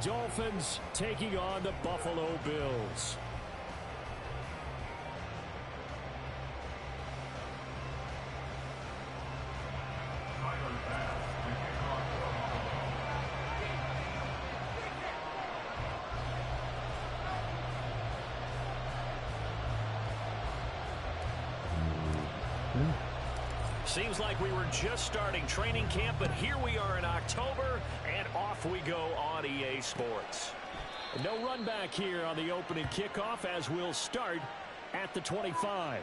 Dolphins taking on the Buffalo Bills. Seems like we were just starting training camp, but here we are in October, and off we go on EA Sports. No run back here on the opening kickoff as we'll start at the 25.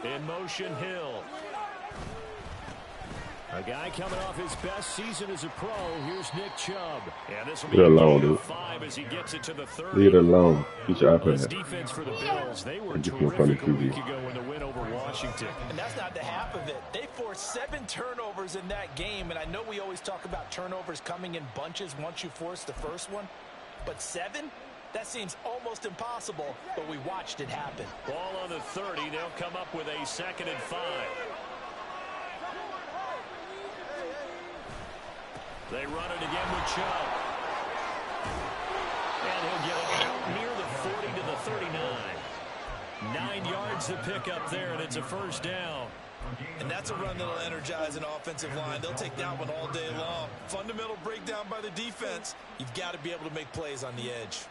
In motion, Hill. A guy coming off his best season as a pro. Here's Nick Chubb. And this will be a 5 as he gets it to the 30. Leave it alone. Get your iPad. This defense for the Bills, they were terrific a week ago in the win over Washington. And that's not the half of it. They forced 7 turnovers in that game, and I know we always talk about turnovers coming in bunches once you force the first one, but 7? That seems almost impossible, but we watched it happen. Ball on the 30. They'll come up with a 2nd and 5. They run it again with Chubb. And he'll get it out near the 40 to the 39. 9 yards to pick up there, and it's a first down. And that's a run that'll energize an offensive line. They'll take that one all day long. Fundamental breakdown by the defense. You've got to be able to make plays on the edge.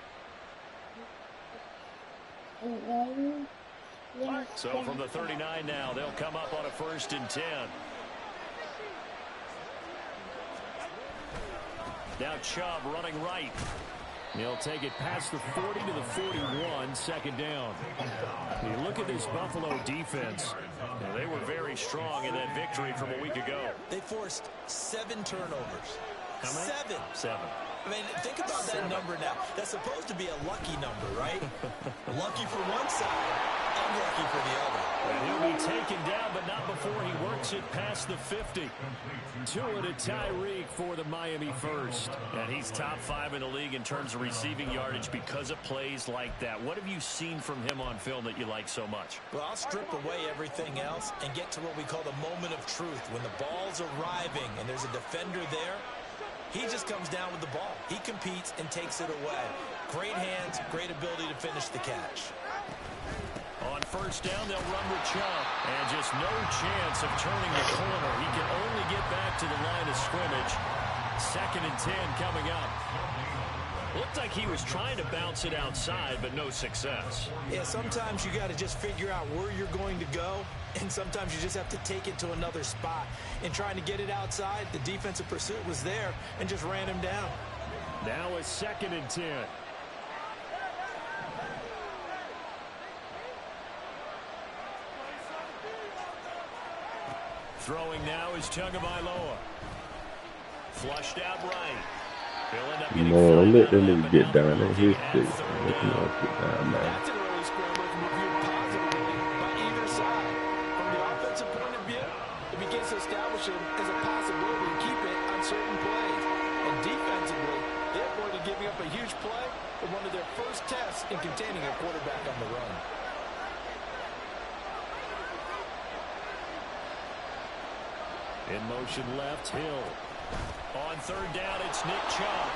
So from the 39 now, they'll come up on a 1st and 10. Now Chubb running right. He'll take it past the 40 to the 41, 2nd down. You look at this Buffalo defense. They were very strong in that victory from a week ago. They forced 7 turnovers. How many? 7. I mean, think about that number now. That's supposed to be a lucky number, right? Lucky for one side, unlucky for the other. And he'll be taken down, but not before he works it past the 50. Tua to Tyreek for the Miami first. And he's top 5 in the league in terms of receiving yardage because of plays like that. What have you seen from him on film that you like so much? Well, I'll strip away everything else and get to what we call the moment of truth. When the ball's arriving and there's a defender there, he just comes down with the ball. He competes and takes it away. Great hands, great ability to finish the catch. On 1st down, they'll run with Chubb. And just no chance of turning the corner. He can only get back to the line of scrimmage. 2nd and 10 coming up. Looked like he was trying to bounce it outside, but no success. Yeah, sometimes you got to just figure out where you're going to go, and sometimes you just have to take it to another spot. In trying to get it outside, the defensive pursuit was there and just ran him down. Now a 2nd and 10. Throwing now is Tagovailoa. Flushed out right. Man, let that nigga get down at his feet. Let him get down, man. That's an early scramble that can be viewed positively by either side. From the offensive point of view, it begins to establish it as a possibility to keep it on certain plays. And defensively, they avoided giving up a huge play for one of their first tests in containing a quarterback on the run. In motion left, Hill. On 3rd down, it's Nick Chubb.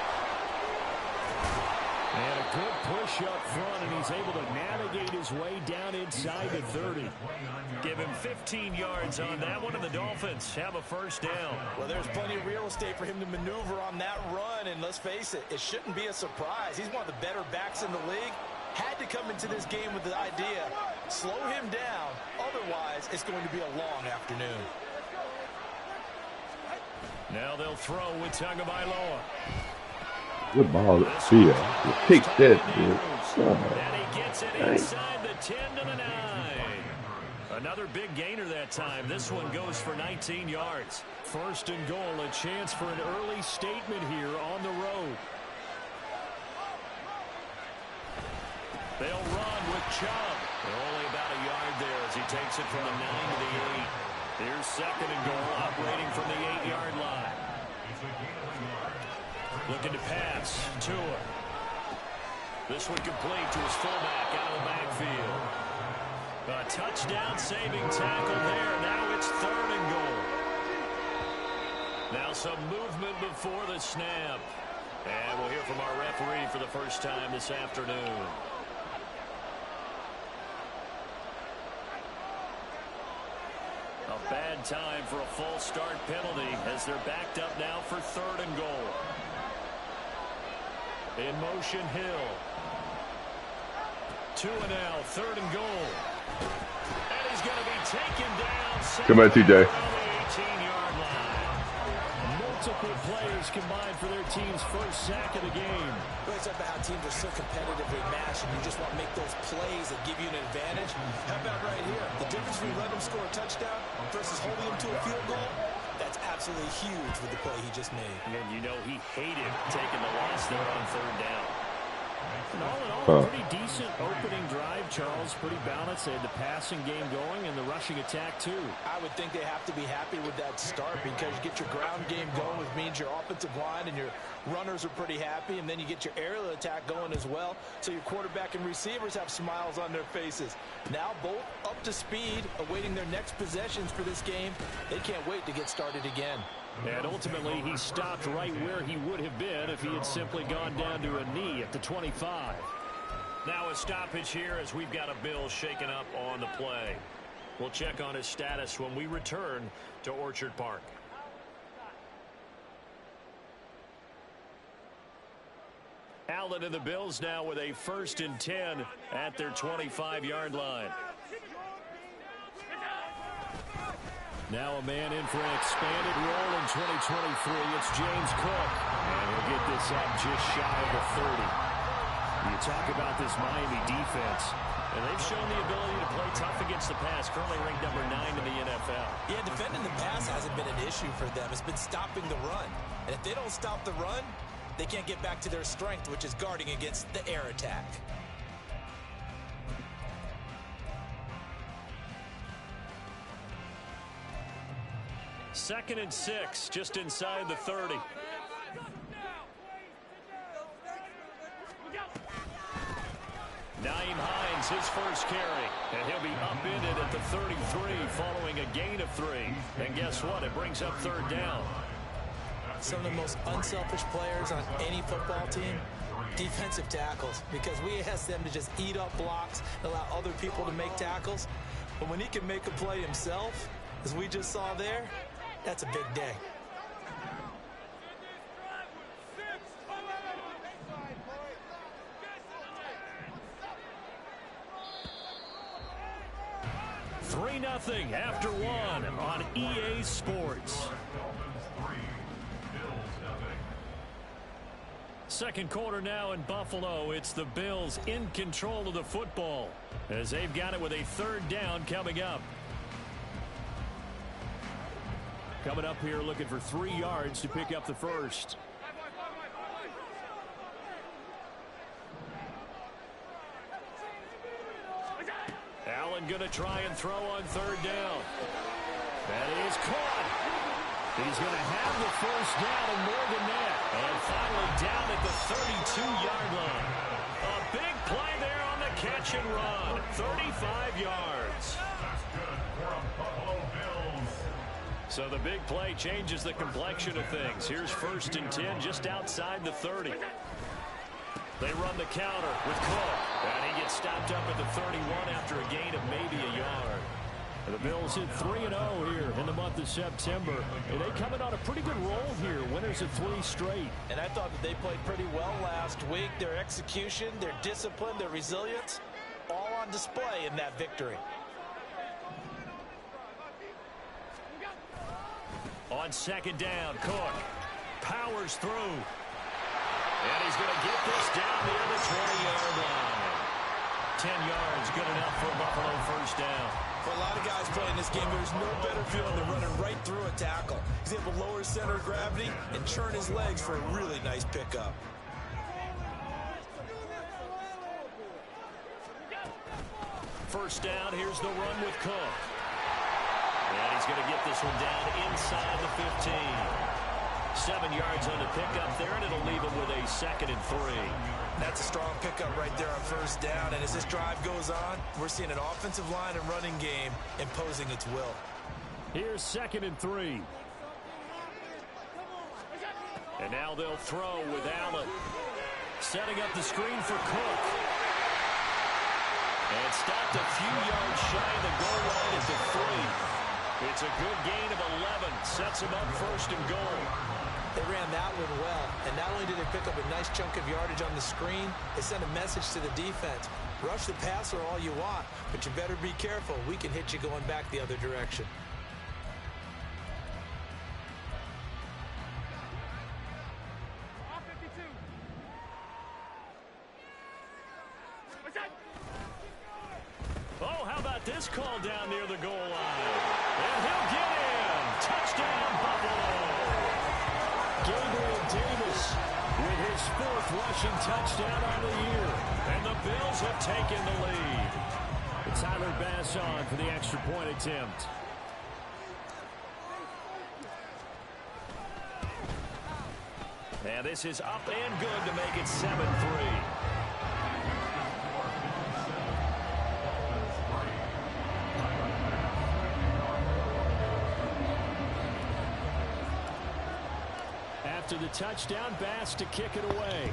And a good push up front, and he's able to navigate his way down inside the 30. Give him 15 yards on that one, and the Dolphins have a 1st down. Well, there's plenty of real estate for him to maneuver on that run, and let's face it, it shouldn't be a surprise. He's one of the better backs in the league. Had to come into this game with the idea, slow him down, otherwise it's going to be a long afternoon. Now they'll throw with Tagovailoa. Good ball. Field. Pick that, dude. And he gets it inside the 10 to the 9. Another big gainer that time. This one goes for 19 yards. 1st and goal, a chance for an early statement here on the road. They'll run with Chubb. They're only about a yard there as he takes it from the 9 to the 8. Here's second and goal, operating from the 8-yard line. Looking to pass. Tua. This one complete to his fullback out of the backfield. A touchdown-saving tackle there. Now it's third and goal. Now some movement before the snap. And we'll hear from our referee for the first time this afternoon. A bad time for a false start penalty as they're backed up now for third and goal. In motion, Hill. Tua now, third and goal. And he's going to be taken down. Come on, TJ. 18-yard line. Multiple players combined for their team's first sack of the game. Well, it's about how teams are so competitively matched, and you just want to make those plays that give you an advantage. How about right here? The difference between letting them score a touchdown versus holding them to a field goal, that's absolutely huge with the play he just made. And you know he hated taking the loss there on third down. And all in all, a pretty decent opening drive, Charles. Pretty balanced. They had the passing game going and the rushing attack, too. I would think they have to be happy with that start because you get your ground game going, which means your offensive line and your runners are pretty happy, and then you get your aerial attack going as well, so your quarterback and receivers have smiles on their faces. Now both up to speed, awaiting their next possessions for this game. They can't wait to get started again. And ultimately, he stopped right where he would have been if he had simply gone down to a knee at the 25. Now a stoppage here as we've got a Bill shaken up on the play. We'll check on his status when we return to Orchard Park. Allen and the Bills now with a 1st and 10 at their 25-yard line. Now a man in for an expanded role in 2023. It's James Cook. And he'll get this up just shy of the 30. You talk about this Miami defense, and they've shown the ability to play tough against the pass, currently ranked number 9 in the NFL. Yeah, defending the pass hasn't been an issue for them. It's been stopping the run. And if they don't stop the run, they can't get back to their strength, which is guarding against the air attack. Second and 6, just inside the 30. Naeem Hines, his first carry, and he'll be upended at the 33 following a gain of 3. And guess what? It brings up third down. Some of the most unselfish players on any football team, defensive tackles, because we ask them to just eat up blocks and allow other people to make tackles. But when he can make a play himself, as we just saw there, that's a big day. Three 3-0 after one on EA Sports. Second quarter now in Buffalo. It's the Bills in control of the football as they've got it with a third down coming up. Coming up here looking for 3 yards to pick up the first. Allen going to try and throw on third down. That is caught. He's going to have the first down and more than that. And finally down at the 32-yard line. A big play there on the catch and run. 35 yards. So the big play changes the complexion of things. Here's 1st and 10 just outside the 30. They run the counter with Cook. And he gets stopped up at the 31 after a gain of maybe a yard. And the Bills hit 3-0 here in the month of September. And they coming on a pretty good roll here. Winners of 3 straight. And I thought that they played pretty well last week. Their execution, their discipline, their resilience, all on display in that victory. On second down, Cook powers through. And he's going to get this down near the 20-yard line. 10 yards, good enough for a Buffalo first down. For a lot of guys playing this game, there's no better feeling than running right through a tackle. He's able to lower center of gravity and churn his legs for a really nice pickup. First down, here's the run with Cook. And he's going to get this one down inside the 15. 7 yards on the pickup there, and it'll leave him with a 2nd and 3. That's a strong pickup right there on first down. And as this drive goes on, we're seeing an offensive line and running game imposing its will. Here's 2nd and 3. And now they'll throw with Allen. Setting up the screen for Cook. And stopped a few yards shy of the goal line at the 3. It's a good gain of 11. Sets him up 1st and goal. They ran that one well, and not only did they pick up a nice chunk of yardage on the screen, they sent a message to the defense. Rush the passer all you want, but you better be careful. We can hit you going back the other direction. Oh, how about this call down near the goal line? And he'll get in. Touchdown, Buffalo. Gabriel Davis with his 4th rushing touchdown on the year. And the Bills have taken the lead. Tyler Bass on for the extra point attempt. And this is up and good to make it 7-3. After the touchdown, Bass to kick it away.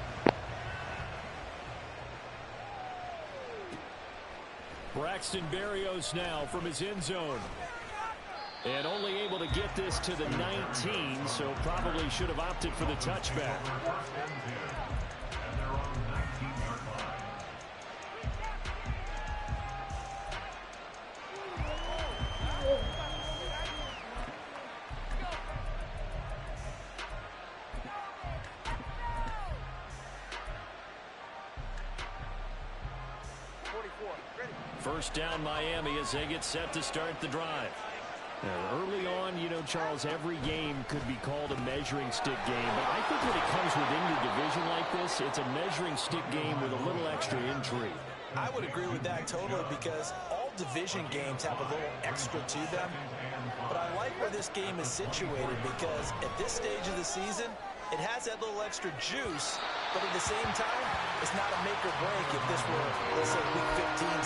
Braxton Berrios now from his end zone. And only able to get this to the 19, so probably should have opted for the touchback. First down Miami as they get set to start the drive. Now, early on, you know, Charles, every game could be called a measuring stick game. But I think when it comes within your division like this, it's a measuring stick game with a little extra intrigue. I would agree with that totally because all division games have a little extra to them. But I like where this game is situated because at this stage of the season, it has that little extra juice, but at the same time, it's not a make or break if this were, let's say, week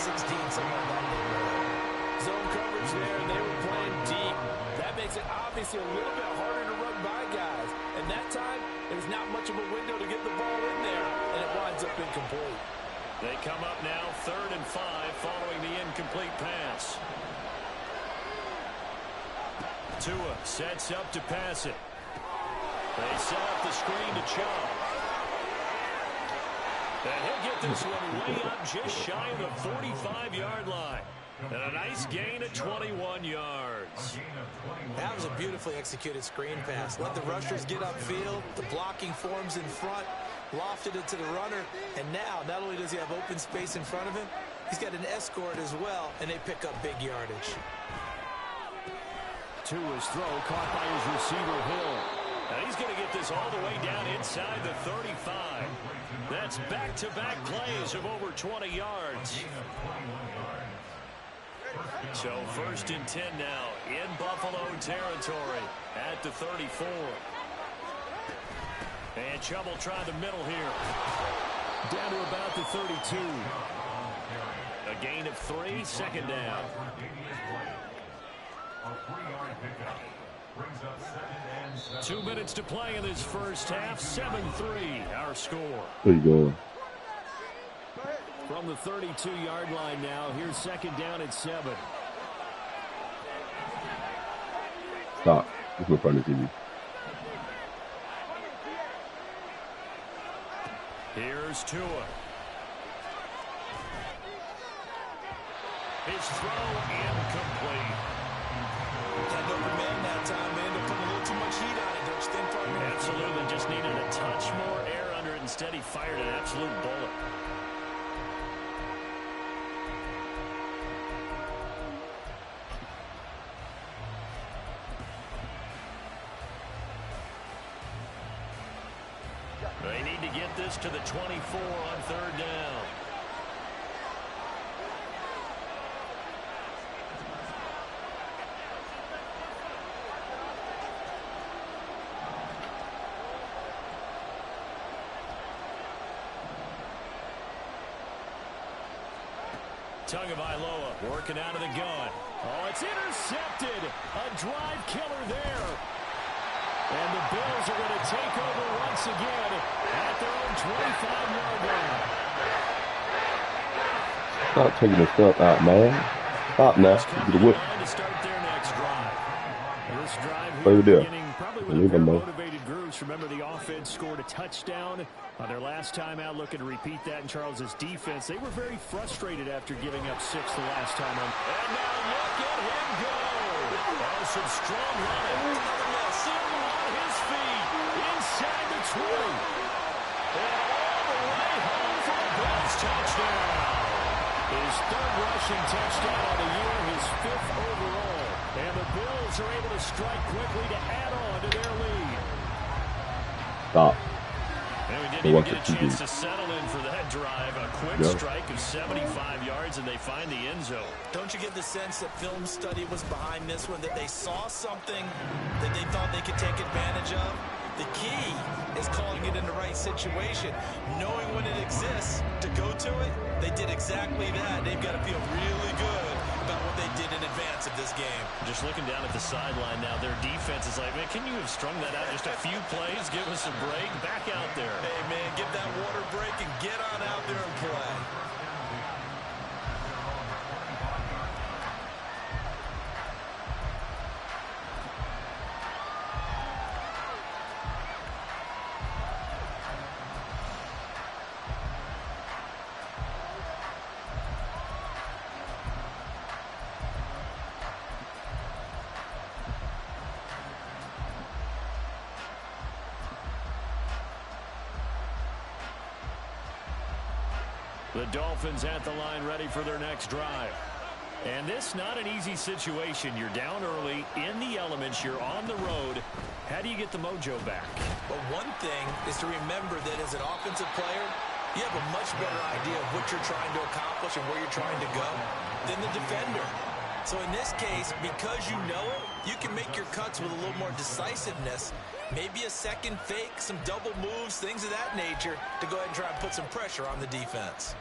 15, 16, something like that. Zone coverage there, and they were playing deep. That makes it obviously a little bit harder to run by guys. And that time, there's not much of a window to get the ball in there, and it winds up incomplete. They come up now 3rd and 5 following the incomplete pass. Tua sets up to pass it. They set up the screen to Chubb. And he'll get this one way up just shy of the 45-yard line. And a nice gain of 21 yards. That was a beautifully executed screen pass. Let the rushers get upfield. The blocking forms in front. Lofted it to the runner. And now, not only does he have open space in front of him, he's got an escort as well, and they pick up big yardage. Tua's throw caught by his receiver, Hill. And he's going to get this all the way down inside the 35. That's back-to-back plays of over 20 yards. So 1st and 10 now in Buffalo territory at the 34. And Chubb will try the middle here. Down to about the 32. A gain of 3, 2nd down. 2 minutes to play in this first half. 7-3 our score. There you go. From the 32-yard line now, here's 2nd down at 7. Stop. It's in front of TV. Here's Tua. His throw incomplete. That number man that time, man, they're putting a little too much heat on it, don't you think, partner? Absolutely, just needed a touch more air under it. Instead, he fired an absolute bullet. They need to get this to the 24 on 3rd down. Tagovailoa working out of the gun. Oh, it's intercepted. A drive killer there. And the Bills are going to take over once again at their own 25-yard line. Stop taking the stuff out, man. Stop now. Get away. To start their next drive. This drive Play here with them. beginning probably with Leave a them, very though. motivated groups. Remember, the offense scored a touchdown on their last time out, looking to repeat that in Charles's defense. They were very frustrated after giving up 6 the last time on. And now look at him go. Oh, some strong running. Still on his feet. Inside the 20. And all the way home for a Bills touchdown. His 3rd rushing touchdown of the year, his 5th overall. And the Bills are able to strike quickly to add on to their lead. Stop. And we didn't even get a chance to settle in for that drive. A quick strike of 75 yards, and they find the end zone. Don't you get the sense that film study was behind this one, that they saw something that they thought they could take advantage of? The key is calling it in the right situation, knowing when it exists to go to it. They did exactly that. They've got to feel really good about what they did in advance of this game. Just looking down at the sideline now, their defense is like, man, can you have strung that out just a few plays? Give us a break. Back out there. Hey, man, give that water break and get on out there and play. The Dolphins at the line ready for their next drive. And this not an easy situation. You're down early, in the elements, you're on the road. How do you get the mojo back? Well, one thing is to remember that as an offensive player, you have a much better idea of what you're trying to accomplish and where you're trying to go than the defender. So in this case, because you know it, you can make your cuts with a little more decisiveness. Maybe a second fake, some double moves, things of that nature to go ahead and try and put some pressure on the defense.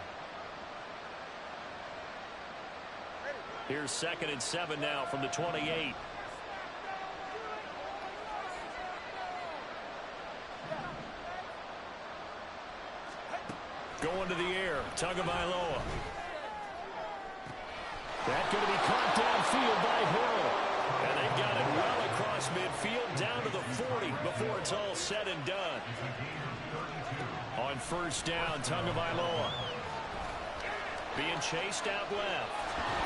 Here's 2nd and 7 now from the 28. Going to the air, Tagovailoa. That's going to be caught downfield by Hill. And they've got it well across midfield down to the 40 before it's all said and done. On 1st down, Tagovailoa being chased out left.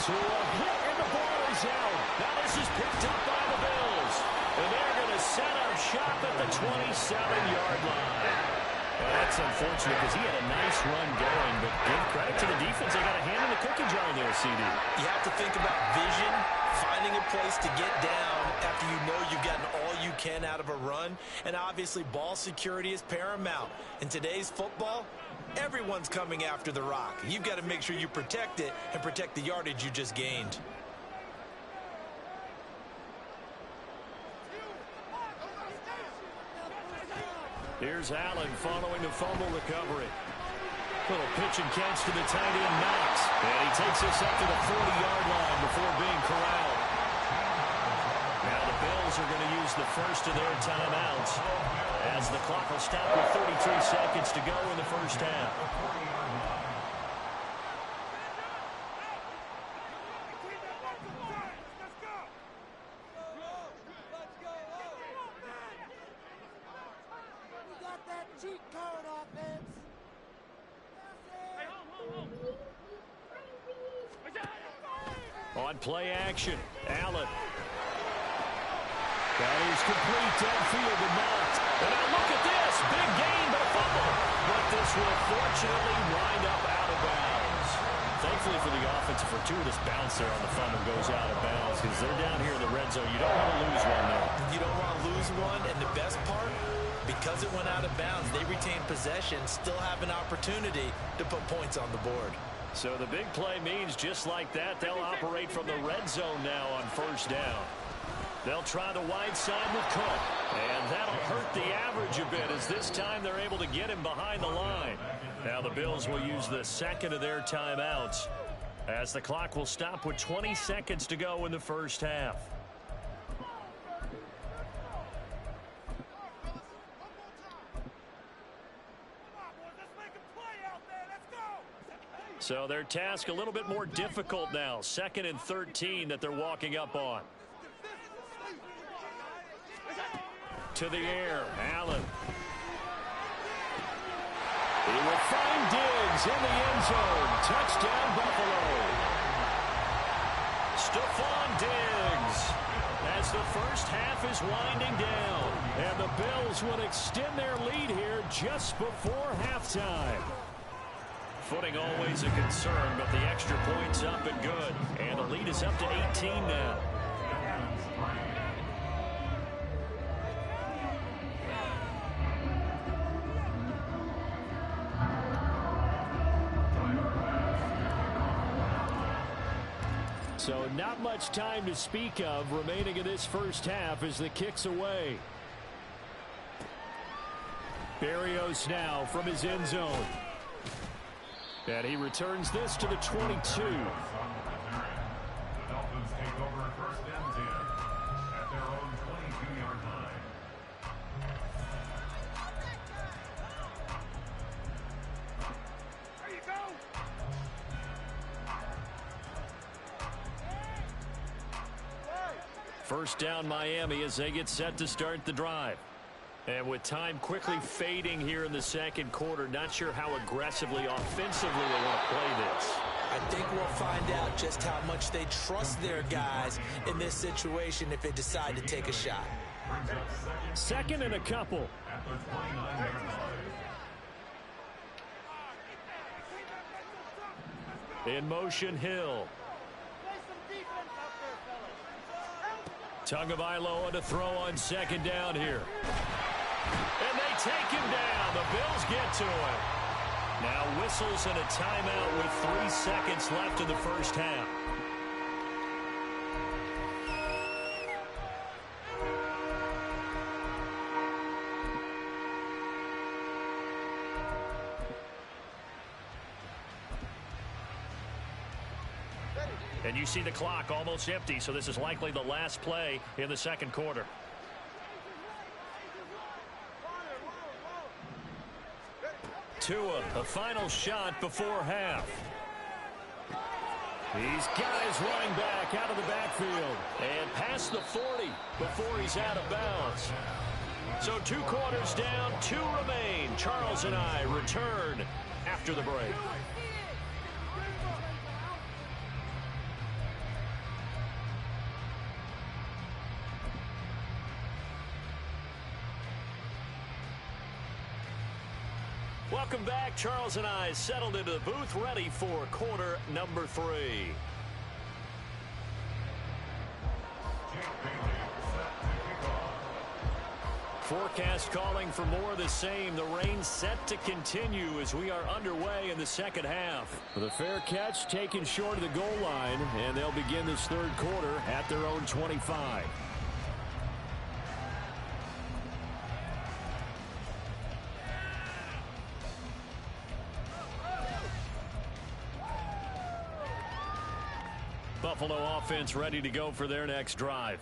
To a hit, and the ball is out. Now this is picked up by the Bills. And they're going to set up shop at the 27-yard line. Well, that's unfortunate because he had a nice run going, but give credit to the defense. They got a hand in the cookie jar there, CD. You have to think about vision, finding a place to get down after you know you've gotten all you can out of a run. And obviously, ball security is paramount. In today's football, everyone's coming after the rock. You've got to make sure you protect it and protect the yardage you just gained. Here's Allen following the fumble recovery. Little pitch and catch to the tight end, Knox. And he takes us up to the 40-yard line before being corralled. Now the Bills are going to use the first of their timeouts as the clock will stop with 33 seconds to go in the first half. On play action, Allen. That is complete downfield and knocked. And now look at this. Big gain, but a fumble. But this will fortunately wind up out of bounds. Thankfully for the offense, a fortuitous bounce there on the fumble goes out of bounds because they're down here in the red zone. You don't want to lose one there. You don't want to lose one, and the best part, because it went out of bounds, they retain possession, still have an opportunity to put points on the board. So the big play means just like that, they'll operate from the red zone now on 1st down. They'll try the wide side with Cook. And that'll hurt the average a bit as this time they're able to get him behind the line. Now the Bills will use the 2nd of their timeouts As the clock will stop with 20 seconds to go in the first half. So their task a little bit more difficult now. 2nd and 13 that they're walking up on. To the air, Allen. He will find Diggs in the end zone. Touchdown, Buffalo. Stephon Diggs. As the first half is winding down. And the Bills will extend their lead here just before halftime. Footing always a concern, but the extra point's up and good. And the lead is up to 18 now. So not much time to speak of remaining in this first half as the kick's away. Berrios now from his end zone. And he returns this to the 22. The Dolphins take over 1st and 10 at their own 22-yard line. There you go. First down Miami as they get set to start the drive. And with time quickly fading here in the second quarter, not sure how aggressively, offensively they want to play this. I think we'll find out just how much they trust their guys in this situation if they decide to take a shot. 2nd and a couple. At the 29-yard line. In motion, Hill. Tagovailoa to throw on 2nd down here. And they take him down. The Bills get to him. Now whistles and a timeout with 3 seconds left in the first half. And you see the clock almost empty, so this is likely the last play in the second quarter. Tua, a final shot before half. These guys running back out of the backfield and past the 40 before he's out of bounds. So 2 quarters down, 2 remain. Charles and I return after the break. Welcome back. Charles and I settled into the booth, ready for quarter number 3. Forecast calling for more of the same. The rain set to continue as we are underway in the second half. The fair catch taken short of the goal line, and they'll begin this third quarter at their own 25. Buffalo offense ready to go for their next drive.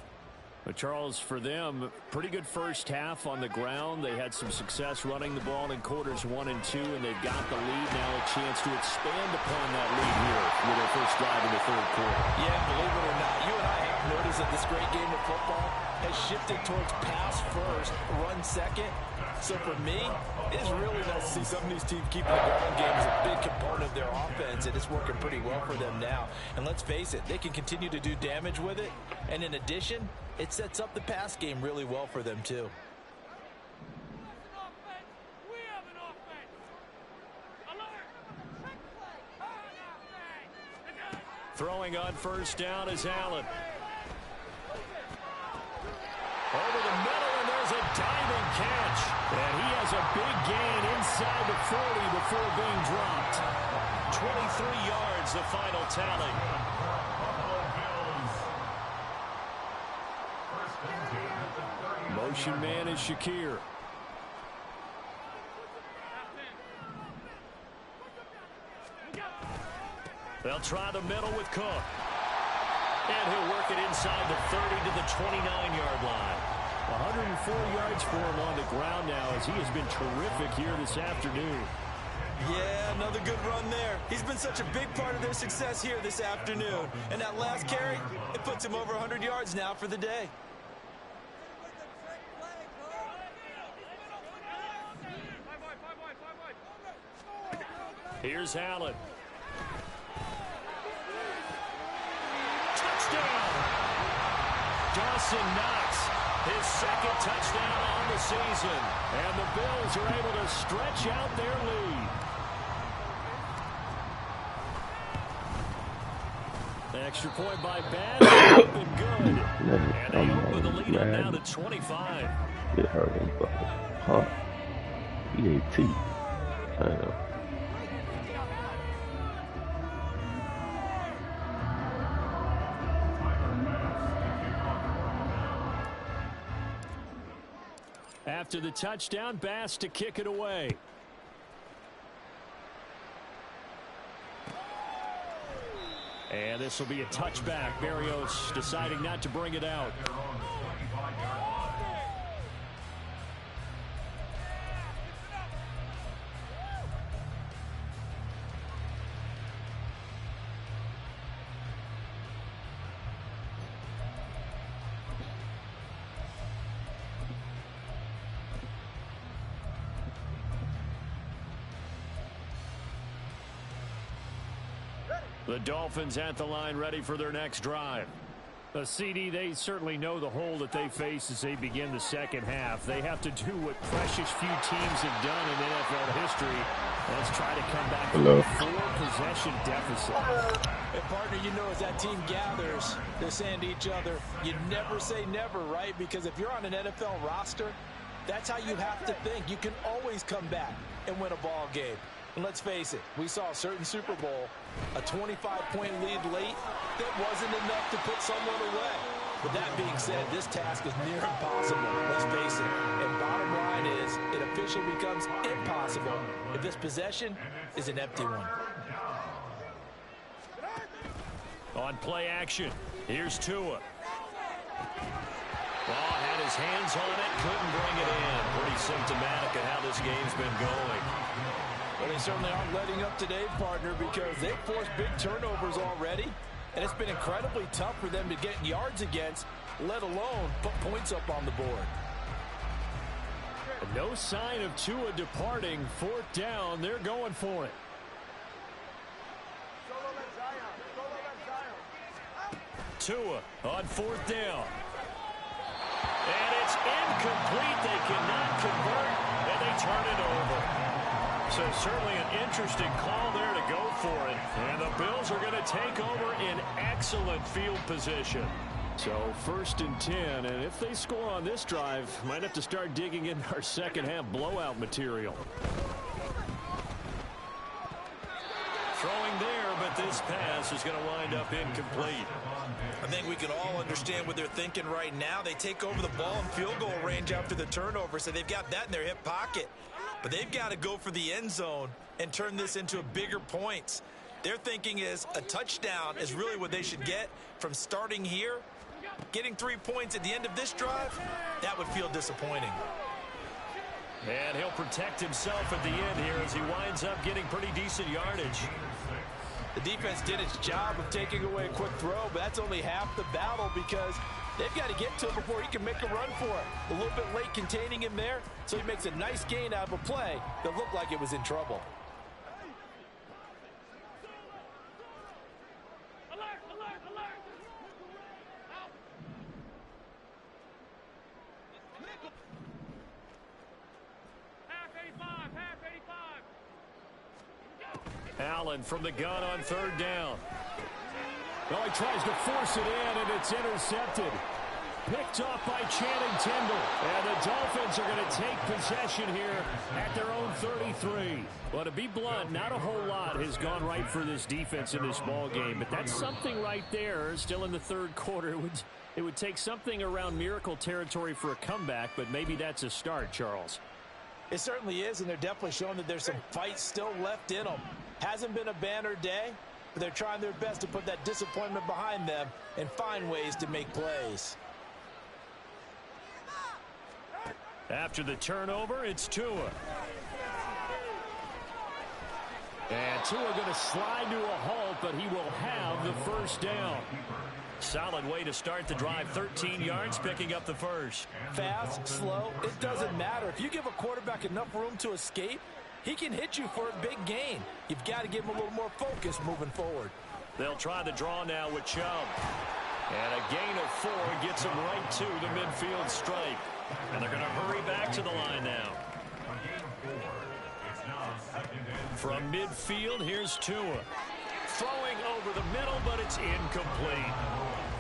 But Charles, for them, pretty good first half on the ground. They had some success running the ball in quarters 1 and 2, and they've got the lead now, a chance to expand upon that lead here with their first drive in the third quarter. Yeah, believe it or not, you and I have noticed that this great game of football has shifted towards pass first, run second. So for me, it's really nice to see some of these teams keeping the ground game as a big component of their offense, and it's working pretty well for them now. And let's face it, they can continue to do damage with it. And in addition, it sets up the pass game really well for them too. Throwing on first down is Allen. Over the middle, and there's a diving catch. And he has a big gain inside the 40 before being dropped. 23 yards, the final tally. Motion man is Shakir. They'll try the middle with Cook. And he'll work it inside the 30 to the 29-yard line. 104 yards for him on the ground now as he has been terrific here this afternoon. Yeah, another good run there. He's been such a big part of their success here this afternoon. And that last carry, it puts him over 100 yards now for the day. Here's Allen. Touchdown! Dawson Knox, his second touchdown on the season. And the Bills are able to stretch out their lead. Extra point by Bass. Been good. And they open the lead up now to 25. It hurt him, but huh? EAT. I know. After the touchdown, Bass to kick it away. And this will be a touchback. Berrios deciding not to bring it out. The Dolphins at the line ready for their next drive. The CD, they certainly know the hole that they face as they begin the second half. They have to do what precious few teams have done in NFL history. Let's try to come back from a 4-possession deficit. And partner, you know, as that team gathers, they're saying to each other, you never say never, right? Because if you're on an NFL roster, that's how you have to think. You can always come back and win a ball game. And let's face it, we saw a certain Super Bowl, a 25-point lead late, that wasn't enough to put someone away. But that being said, this task is near impossible, let's face it. And bottom line is, it officially becomes impossible if this possession is an empty one. On play action, here's Tua. Ball had his hands on it, couldn't bring it in. Pretty symptomatic of how this game's been going. Well, they certainly aren't letting up today, partner, because they've forced big turnovers already, and it's been incredibly tough for them to get yards against, let alone put points up on the board. No sign of Tua departing. Fourth down, they're going for it. Tua on fourth down. And it's incomplete. They cannot convert, and they turn it over. So certainly an interesting call there to go for it. And the Bills are going to take over in excellent field position. So 1st and 10, and if they score on this drive, might have to start digging in our second half blowout material. Throwing there, but this pass is going to wind up incomplete. I think we can all understand what they're thinking right now. They take over the ball in field goal range after the turnover, so they've got that in their hip pocket. But they've got to go for the end zone and turn this into bigger points. Their thinking is a touchdown is really what they should get from starting here. Getting 3 points at the end of this drive, that would feel disappointing. And he'll protect himself at the end here as he winds up getting pretty decent yardage. The defense did its job of taking away a quick throw, but that's only half the battle because they've got to get to him before he can make a run for it. A little bit late containing him there, so he makes a nice gain out of a play that looked like it was in trouble. Allen from the gun on third down. Well, he tries to force it in, and it's intercepted. Picked off by Channing Tindall. And the Dolphins are going to take possession here at their own 33. Well, to be blunt, not a whole lot has gone right for this defense in this ball game, but that's something right there. Still in the third quarter. It would take something around miracle territory for a comeback, but maybe that's a start, Charles. It certainly is, and they're definitely showing that there's some fight still left in them. Hasn't been a banner day, but they're trying their best to put that disappointment behind them and find ways to make plays. After the turnover, it's Tua. And Tua going to slide to a halt, but he will have the first down. Solid way to start the drive. 13 yards, picking up the first. Fast, slow, it doesn't matter. If you give a quarterback enough room to escape, he can hit you for a big gain. You've got to give him a little more focus moving forward. They'll try the draw now with Chubb. And a gain of 4 gets him right to the midfield stripe. And they're going to hurry back to the line now. From midfield, here's Tua. Throwing over the middle, but it's incomplete.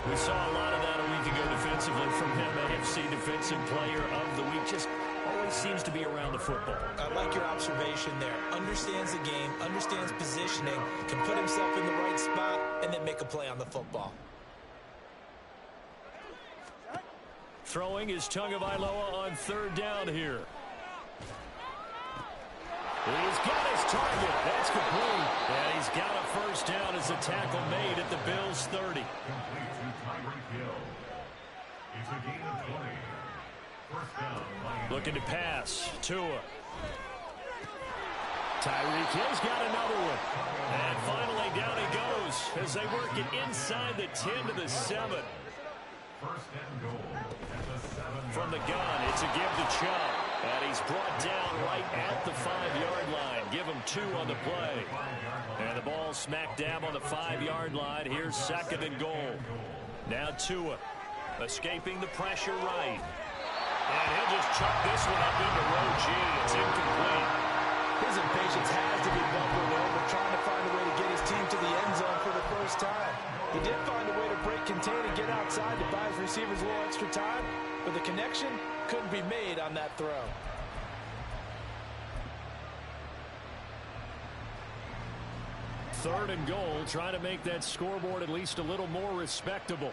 We saw a lot of that a week ago defensively from him. AFC Defensive Player of the Week. Just always seems to be around the football. I like your observation there. Understands the game, understands positioning, can put himself in the right spot, and then make a play on the football. Throwing is Tagovailoa on third down here. He's got his target. That's complete. And he's got a first down as a tackle made at the Bills' 30. Looking to pass. Tua. Tyreek Hill's got another one. And finally down he goes as they work it inside the 10 to the 7. From the gun, it's a give to Chubb. And he's brought down right at the 5-yard line. Give him 2 on the play. And the ball smack dab on the 5-yard line. Here's second and goal. Now Tua escaping the pressure right. And he'll just chuck this one up into row G. It's incomplete. His impatience has to be bubbling over, trying to find a way to get his team to the end zone for the first time. He did find a way to break contain and get outside to buy his receivers a little extra time, but the connection couldn't be made on that throw. Third and goal, trying to make that scoreboard at least a little more respectable.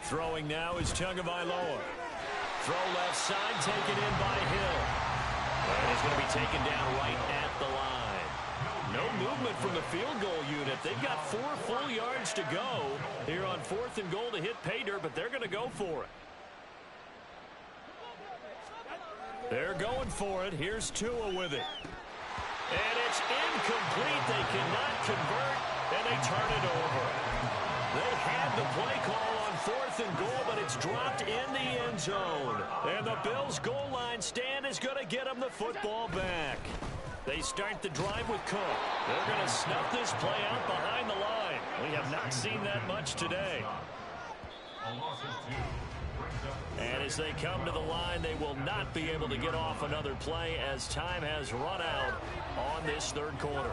Throwing now is Tagovailoa. Throw left side, taken in by Hill. And he's going to be taken down right at the line. No movement from the field goal unit. They've got 4 full yards to go here on 4th and goal to hit pay dirt, but they're going to go for it. They're going for it. Here's Tua with it. And it's incomplete. They cannot convert, and they turn it over. They had the play call on 4th and goal, but it's dropped in the end zone. And the Bills' goal line stand is going to get them the football back. They start the drive with Cook. They're going to snuff this play out behind the line. We have not seen that much today. And as they come to the line, they will not be able to get off another play as time has run out on this third quarter.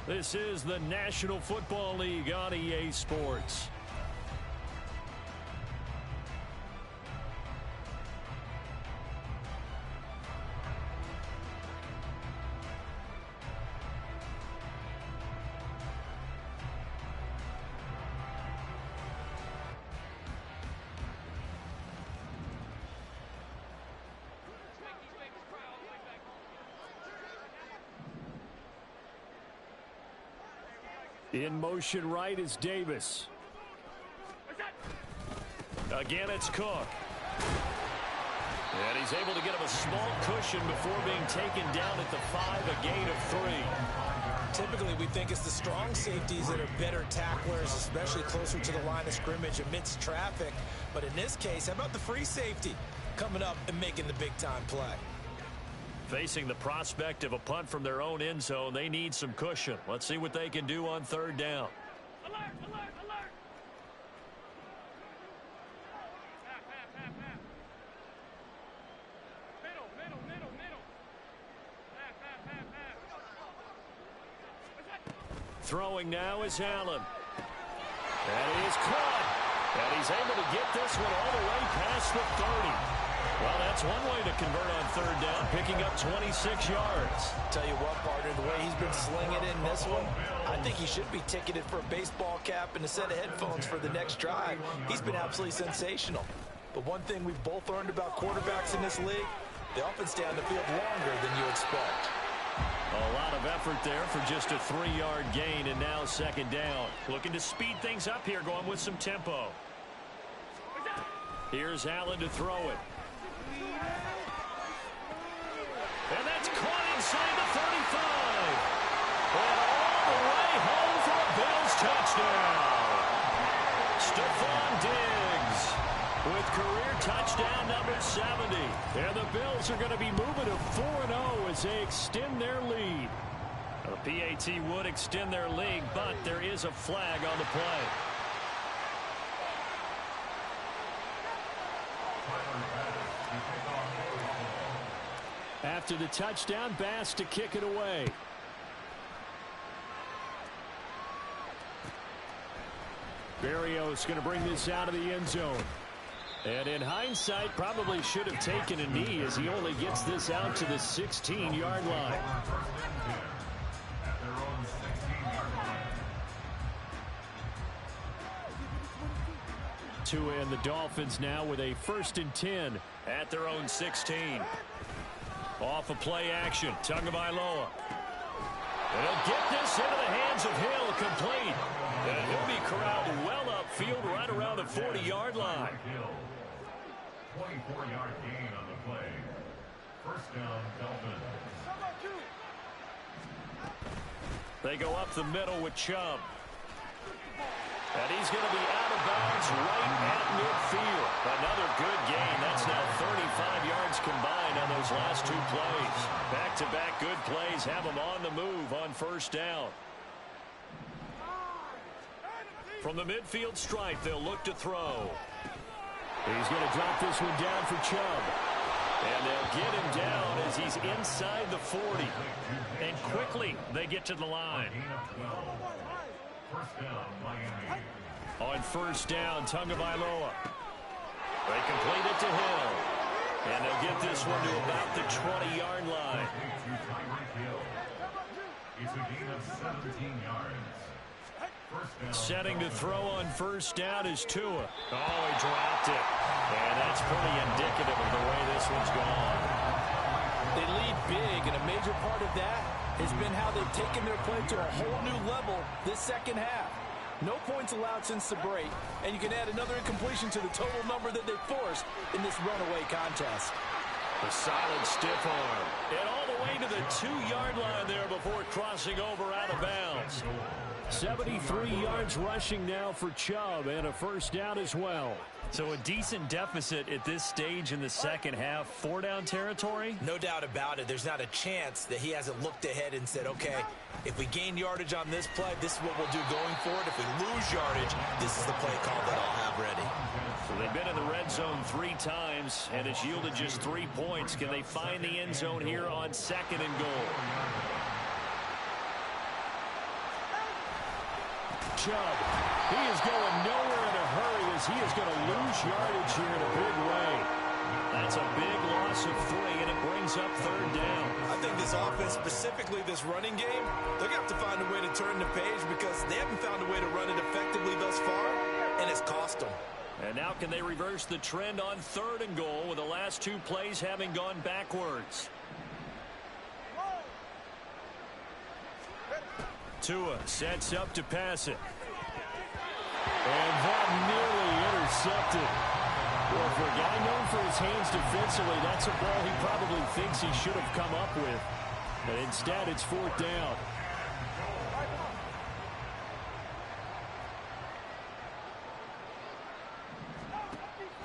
This is the National Football League on EA Sports. In motion right is Davis. Again, it's Cook. And he's able to get him a small cushion before being taken down at the 5, a gain of 3. Typically, we think it's the strong safeties that are better tacklers, especially closer to the line of scrimmage amidst traffic. But in this case, how about the free safety coming up and making the big-time play? Facing the prospect of a punt from their own end zone, they need some cushion. Let's see what they can do on third down. Alert, alert, alert. Middle, middle, middle, middle. Throwing now is Allen. And he is caught. And he's able to get this one all the way past the 30. Well, that's one way to convert on third down, picking up 26 yards. Tell you what, partner, the way he's been slinging in this one, I think he should be ticketed for a baseball cap and a set of headphones for the next drive. He's been absolutely sensational. But one thing we've both learned about quarterbacks in this league, they often stay on the field longer than you expect. A lot of effort there for just a 3-yard gain, and now second down. Looking to speed things up here, going with some tempo. Here's Allen to throw it. And that's caught inside the 35. And all the way home for a Bills touchdown. Stephon Diggs with career touchdown number 70. And the Bills are going to be moving to 4-0 as they extend their lead. The PAT would extend their lead, but there is a flag on the play. After the touchdown, Bass to kick it away. Berrios going to bring this out of the end zone. And in hindsight, probably should have taken a knee as he only gets this out to the 16-yard line. Tua and the Dolphins now with a 1st and 10 at their own 16. Off of play action, Tagovailoa. And he'll get this into the hands of Hill, complete. And he'll be corralled well upfield right around the 40-yard line. 24-yard gain on the play. First down, Dolphins. They go up the middle with Chubb. And he's going to be out of bounds right at midfield. Another good gain. That's now 35 yards combined on those last 2 plays. Back-to-back good plays have them on the move on first down. From the midfield stripe, they'll look to throw. He's going to drop this one down for Chubb. And they'll get him down as he's inside the 40. And quickly, they get to the line. First down, Miami. On first down, Tagovailoa. They complete it to Hill. And they'll get this one to about the 20-yard line. It's a gain of 17 yards. Setting to throw on first down is Tua. Oh, he dropped it. And that's pretty indicative of the way this one's gone. They lead big, and a major part of that has been how they've taken their play to a whole new level this second half. No points allowed since the break, and you can add another incompletion to the total number that they forced in this runaway contest. A solid stiff arm. And all the way to the 2-yard line there before crossing over out of bounds. 73 yards rushing now for Chubb, and a first down as well. So a decent deficit at this stage in the second half. 4-down territory? No doubt about it. There's not a chance that he hasn't looked ahead and said, okay, if we gain yardage on this play, this is what we'll do going forward. If we lose yardage, this is the play call that I'll have ready. So they've been in the red zone 3 times, and it's yielded just 3 points. Can they find the end zone here on 2nd and goal? Chubb, he is going nowhere in a hurry as he is going to lose yardage here in a big way. That's a big loss of 3, and it brings up 3rd down. I think this offense, specifically this running game, they're going to have to find a way to turn the page because they haven't found a way to run it effectively thus far, and it's cost them. And now can they reverse the trend on 3rd and goal with the last 2 plays having gone backwards? Tua sets up to pass it. And that nearly intercepted. Well, for a guy known for his hands defensively, that's a ball he probably thinks he should have come up with. But instead, it's 4th down.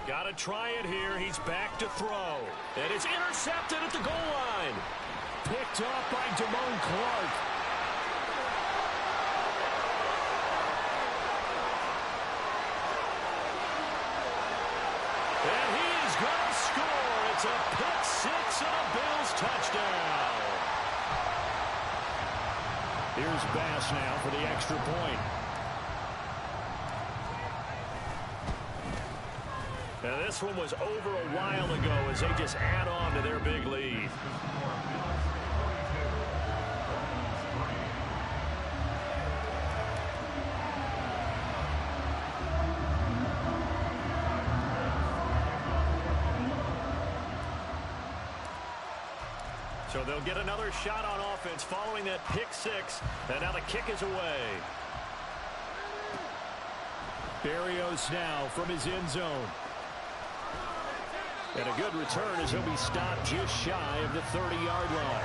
Got to try it here. He's back to throw. And it's intercepted at the goal line. Picked off by Damone Clark. And he is going to score. It's a pick 6 and a Bills touchdown. Here's Bass now for the extra point. Now this one was over a while ago as they just add on to their big lead. So they'll get another shot on offense following that pick six. And now the kick is away. Berrios now from his end zone. And a good return as he'll be stopped just shy of the 30-yard line.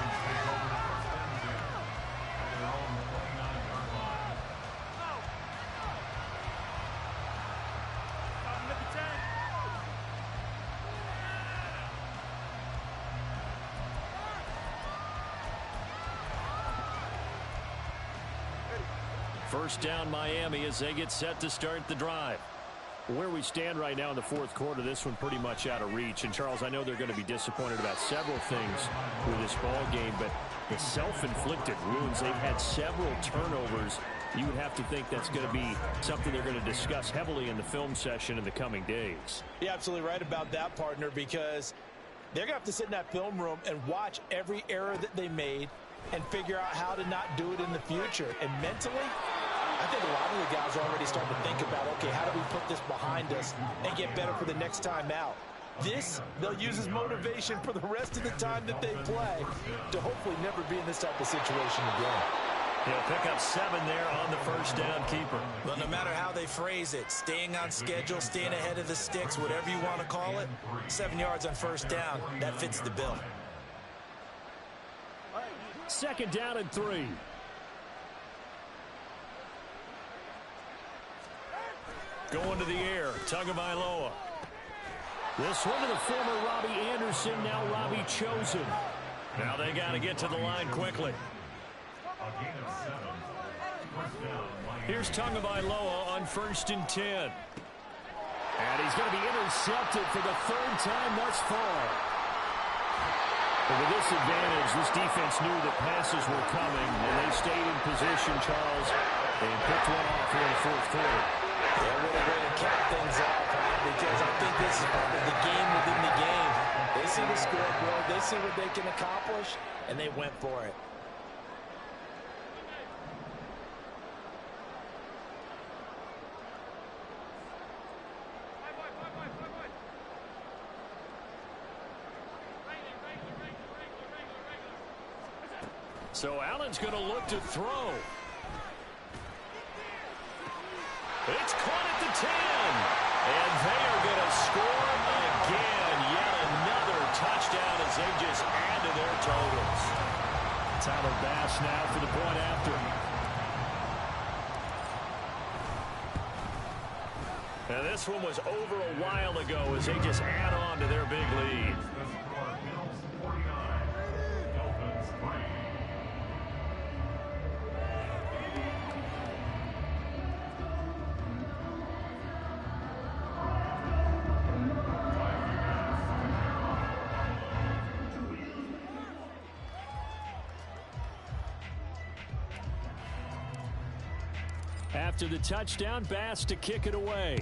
First down Miami as they get set to start the drive. Where we stand right now in the fourth quarter, this one pretty much out of reach. And, Charles, I know they're going to be disappointed about several things with this ball game, but the self-inflicted wounds, they've had several turnovers. You would have to think that's going to be something they're going to discuss heavily in the film session in the coming days. You're absolutely right about that, partner, because they're going to have to sit in that film room and watch every error that they made and figure out how to not do it in the future. And mentally, I think a lot of the guys are already starting to think about, okay, how do we put this behind us and get better for the next time out? This, they'll use as motivation for the rest of the time that they play to hopefully never be in this type of situation again. He'll pick up 7 there on the first down keeper. Well, no matter how they phrase it, staying on schedule, staying ahead of the sticks, whatever you want to call it, 7 yards on first down, that fits the bill. Second down and 3. Going to the air, Tagovailoa. This one to the former Robbie Anderson, now Robbie Chosen. Now they got to get to the line quickly. Here's Tagovailoa on 1st and 10. And he's going to be intercepted for the 3rd time thus far. But with this advantage, this defense knew that passes were coming, and they stayed in position, Charles, and picked one off here in the fourth quarter. Yeah, what a way to cap things off, because I think this is part of the game within the game. They see the scoreboard, they see what they can accomplish, and they went for it. So Allen's going to look to throw. It's caught at the 10. And they are going to score again. Yet another touchdown as they just add to their totals. Tyler Bass now for the point after. And this one was over a while ago as they just add on to their big lead. After the touchdown, Bass to kick it away.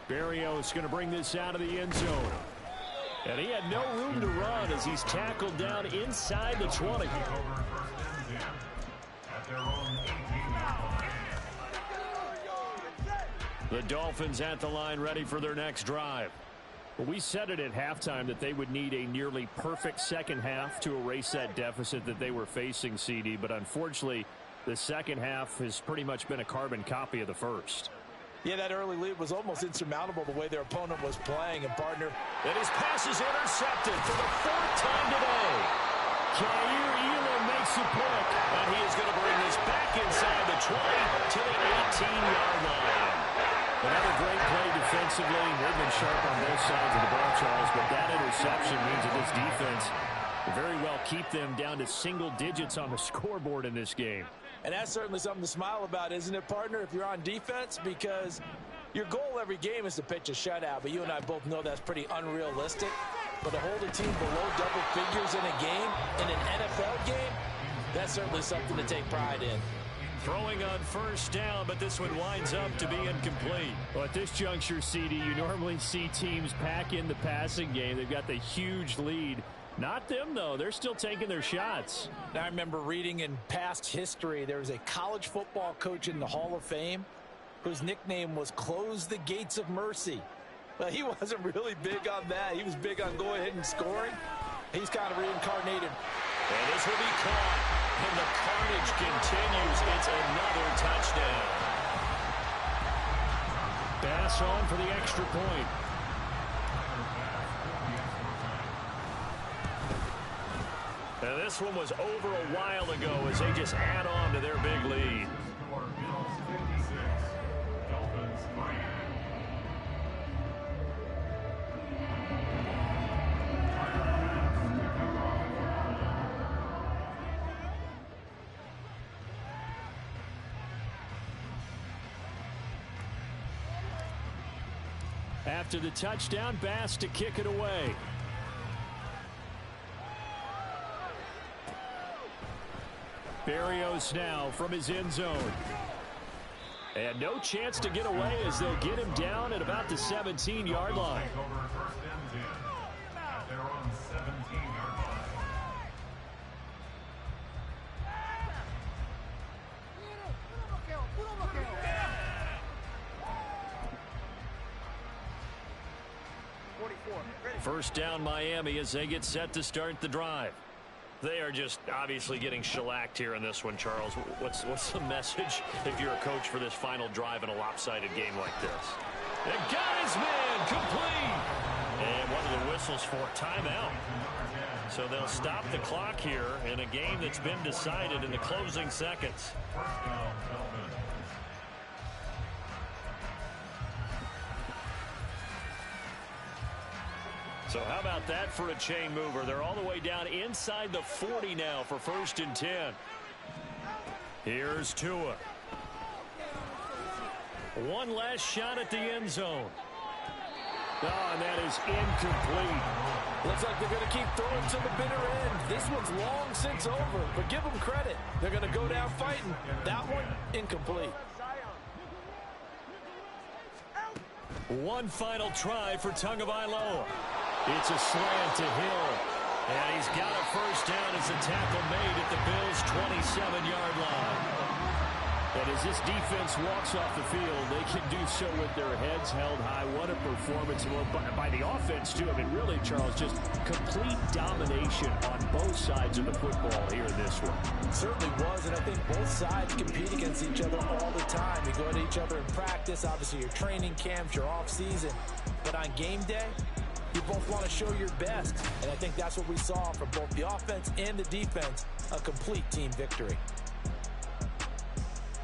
Berrios going to bring this out of the end zone. And he had no room to run as he's tackled down inside the 20. The Dolphins at the line ready for their next drive. Well, we said it at halftime that they would need a nearly perfect second half to erase that deficit that they were facing, CD. But unfortunately, the second half has pretty much been a carbon copy of the first. Yeah, that early lead was almost insurmountable the way their opponent was playing. And, partner, and his pass is intercepted for the 4th time today. Jair Elam makes a pick, and he is going to bring this back inside the 20 to the 18-yard line. Another great play defensively. They've been sharp on both sides of the ball, Charles, but that interception means that this defense will very well keep them down to single digits on the scoreboard in this game. And that's certainly something to smile about, isn't it, partner, if you're on defense? Because your goal every game is to pitch a shutout, but you and I both know that's pretty unrealistic. But to hold a team below double figures in a game, in an NFL game, that's certainly something to take pride in. Throwing on first down, but this one winds up to be incomplete. Well, at this juncture, CD, you normally see teams pack in the passing game. They've got the huge lead. Not them, though. They're still taking their shots. I remember reading in past history, there was a college football coach in the Hall of Fame whose nickname was Close the Gates of Mercy. Well, he wasn't really big on that. He was big on going ahead and scoring. He's kind of reincarnated. And this will be caught. And the carnage continues. It's another touchdown. Bass on for the extra point. And this one was over a while ago as they just add on to their big lead. Bills 56, Dolphins 5. After the touchdown, Bass to kick it away. Berrios now from his end zone. And no chance to get away as they'll get him down at about the 17-yard line. Take over first and 10 at their own 17-yard line. First down Miami as they get set to start the drive. They are just obviously getting shellacked here in this one, Charles. What's the message if you're a coach for this final drive in a lopsided game like this? And got his man complete. And one of the whistles for timeout. So they'll stop the clock here in a game that's been decided in the closing seconds. First down, Dolphins. So how about that for a chain mover? They're all the way down inside the 40 now for first and 10. Here's Tua. One last shot at the end zone. Oh, and that is incomplete. Looks like they're going to keep throwing to the bitter end. This one's long since over, but give them credit. They're going to go down fighting. That one, incomplete. One final try for Tagovailoa. It's a slant to Hill. And he's got a first down as the tackle made at the Bills' 27-yard line. And as this defense walks off the field, they can do so with their heads held high. What a performance by the offense, too. I mean, really, Charles, just complete domination on both sides of the football here in this one. It certainly was, and I think both sides compete against each other all the time. You go at each other in practice, obviously your training camps, your off-season. But on game day, you both want to show your best. And I think that's what we saw from both the offense and the defense, a complete team victory.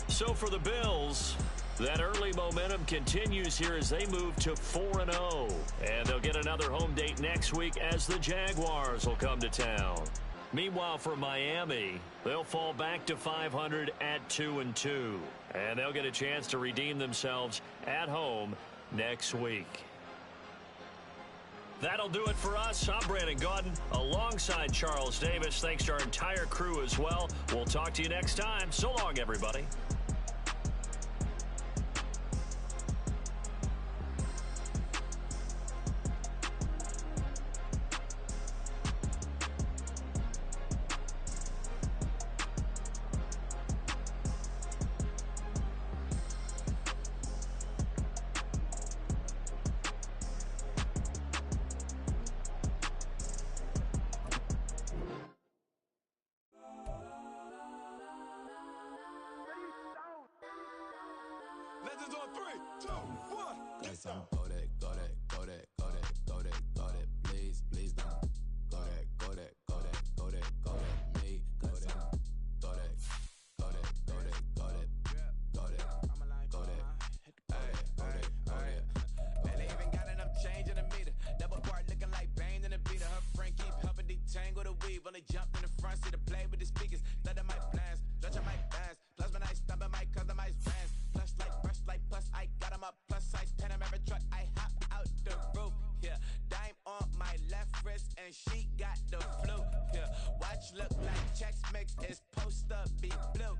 So for the Bills, that early momentum continues here as they move to 4-0. And they'll get another home date next week as the Jaguars will come to town. Meanwhile, for Miami, they'll fall back to 500 at 2-2. And they'll get a chance to redeem themselves at home next week. That'll do it for us. I'm Brandon Gaudin alongside Charles Davis. Thanks to our entire crew as well. We'll talk to you next time. So long, everybody. Legends on 3, 2, 1. Cause I'm go that, go that, go that, go that, go that, go that, please, please don't. Go that, go that, go that, go that, go that, me, go that, go that, go that, go that, go that, go that, go that, go that, go that. Man, they even got enough change in the meter. Double part looking like Bane in the beater. Her friend keep helping detangle the weave. Only jumped in the front seat to play with the speakers. Let them mic blast, stretch my dance. Plus when I stumble my customized brands. Plus I got 'em up plus size Panamera truck. I hop out the roof. Yeah, dime on my left wrist and she got the flu. Yeah, watch look like Chex Mix is supposed to be blue.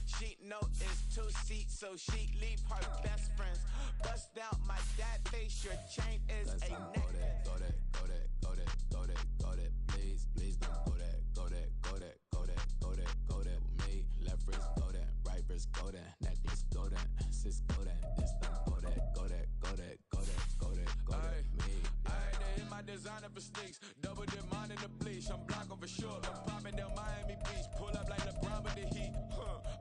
She know it's 2 seats, so she leave her best friends. Bust down my dad face. Your chain is a neck. Go that, go that, go that, go that, go that, please, please don't go that, go that, go that, go that, go that, go that with me. Left wrist go that, right wrist go that, necklace go that, sis go that, this don't go that, go that, go that, go that, go that, go grinding for sneaks. Double dip mine in the bleach. I'm blocking for sure. I'm popping down Miami Beach. Pull up like LeBron with the heat.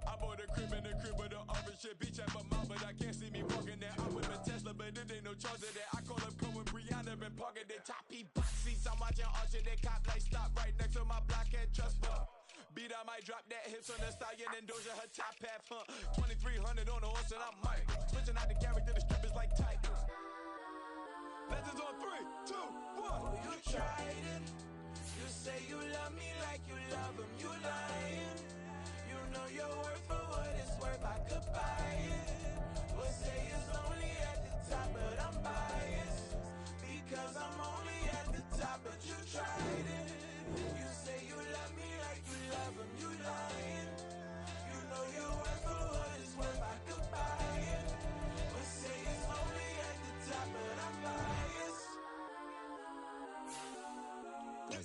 I bought a crib in the crib with the office shit. Beach at my mouth, but I can't see me walking there. I'm with a Tesla, but it ain't no charge of that. I call up Cohen, Brianna, been parking the top P box seats. I'm watching Usher, they cop like stop right next to my block, can't trust her. Beat, I might drop that hips on the stallion and Doja her top half, 2300 on the horse and I'm Mike. Switching out the character, the strippers like Tigers. Legends on 3, 2, 1. Oh, you tried it. You say you love me like you love him. You lying. You know your worth for what it's worth. I could buy it. We'll say it's only at the top, but I'm biased because I'm only at the top. But you tried it. You say you love me like you love him. You lying. You know your worth for what it's worth. I could buy it. We'll say it's only at the top, but I'm biased.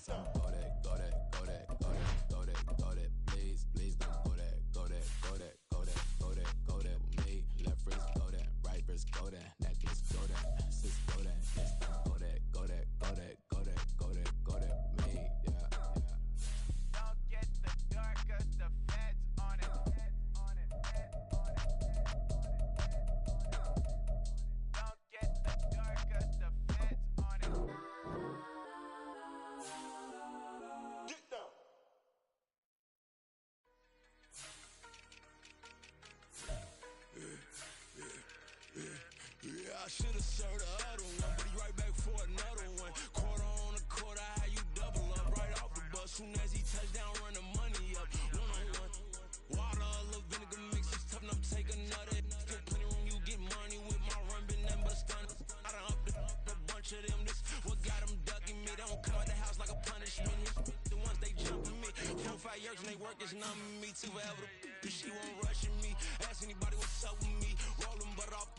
Go that, go that, go that, go that, go that, go that, please, please don't go that, go that, go that, go that, go that, go that with me. Left wrist go that, right wrist go that, necklace go that, sis go that, yes, go that, go that, go that, go that, go that, go that with me, yeah, yeah. Don't get the dark 'cause the feds on it. Don't get the dark 'cause the feds on it. Get down. Yeah, I should've served the other one, but he right back for another one. Quarter on a quarter, how you double up right off the bus. Soon as he touch down, run the money up. One-on-one. Water, a little vinegar mix, it's tough enough, take another. Still plenty room, you get money with my run, been nothing but a stun. I done up a bunch of them, this what got them ducking me. They don't come out the house like a punishment. The ones they jumping me. 4 or 5 years and they work is numbing me. Too forever, she won't rushing me. Ask anybody what's up with me. Rolling butt off.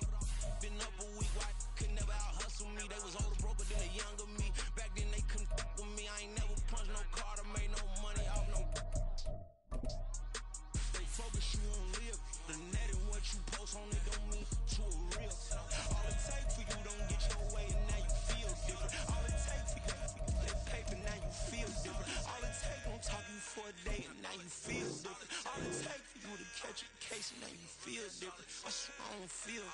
Been up a week, why could never out hustle me? They was older, broker than the younger me. Back then they couldn't fuck with me. I ain't never punched no card or made no money off no. They focus you on live. The net and what you post on it don't mean to a real. All it take for you don't get your way and now you feel different. All it take for you that paper now you feel different. All it take don't talk you for a day and now you feel different. All it take for you to catch a case and now you feel different. I swear I don't feel.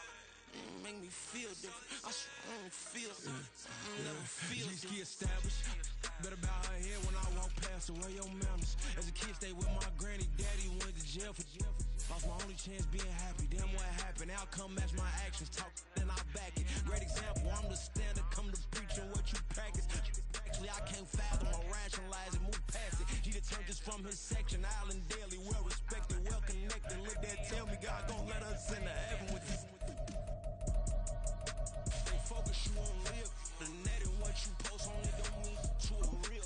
Make me feel different. I swear I don't feel. Never feel different. Established. Better bow her head when I walk past her. Where your manners? As a kid, stayed with my granny. Daddy went to jail for jail. Lost my only chance being happy. Damn, what happened? Outcome match my actions. Talk and I back it. Great example. I'm the standard. Come to preach and what you practice. Actually, I can't fathom or rationalize and move past it. He turned this from his section. Island daily, well respected, well connected. Look there, tell me God gon' let us into heaven with this. Focus you on live. The net and what you post on it don't mean to a real.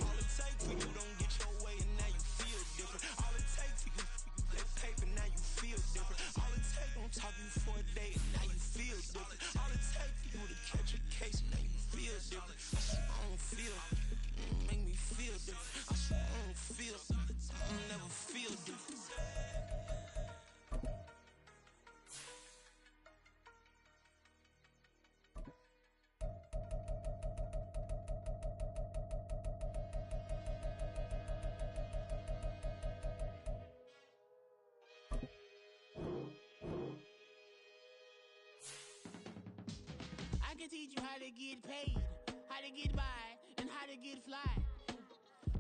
All it take for you don't get your way and now you feel different. All it take for you that paper now you feel different. All it take don't talk you for a day and now you feel different. All it take for you to catch a case and now you feel different. I swear I don't feel. Make me feel different. I swear I don't feel. I'll never feel different. I can teach you how to get paid, how to get by, and how to get fly.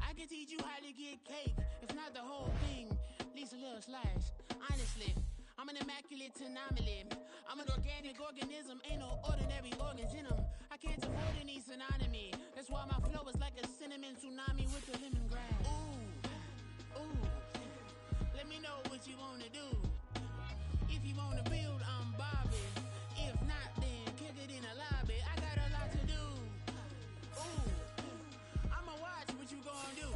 I can teach you how to get cake, if not the whole thing, at least a little slice. Honestly, I'm an immaculate anomaly. I'm an organic organism, ain't no ordinary organs in them. I can't afford any synonymy. That's why my flow is like a cinnamon tsunami with the lemongrass. Ooh, ooh. Let me know what you wanna do. If you wanna build, I'm Bobby. If not, then kick it in the lobby. I got a lot to do. Ooh, I'ma watch what you gonna do.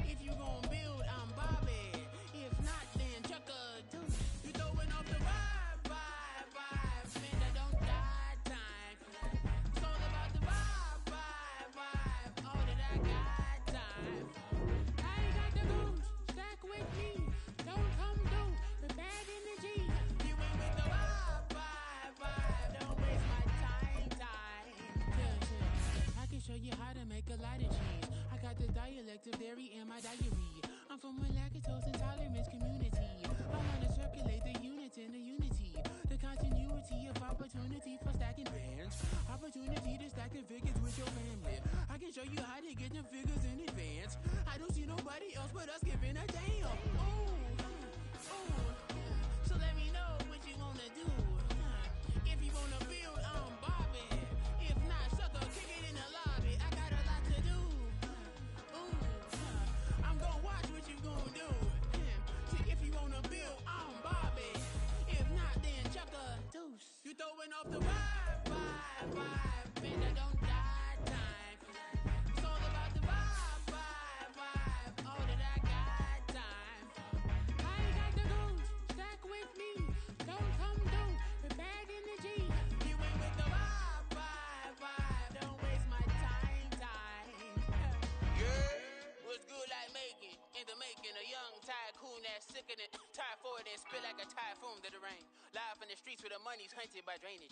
If you gonna build, I'm Bobby. If not, then chuck a do. You throwing off the vibe, man, I don't die time. It's all about the vibe, make a lot of cheese. I got the dialect of dairy in my diary. I'm from a lactose intolerance community. I wanna circulate the units and the unity, the continuity of opportunity for stacking bands, opportunity to stack the figures with your family. I can show you how to get them figures in advance. I don't see nobody else but us giving a damn. Ooh, ooh. So let me know what you wanna do. If you wanna build, I'm Bobby. If not, sucker, kick it in the lobby. I got a lot to do. Ooh, I'm gonna watch what you gonna do. See, if you wanna build, I'm Bobby. If not, then chuck a deuce. You throwing off the vibe. Man, I don't die time. It's all about the vibe. All that I got time. I ain't got the goose. Stack with me. Don't come through. We're back in the G. You ain't with the vibe. Don't waste my time. Yeah, what's good like making? In the making, a young tycoon that's sick in it. Tie forward and spit like a typhoon to the rain. Live in the streets where the money's hunted by drainage.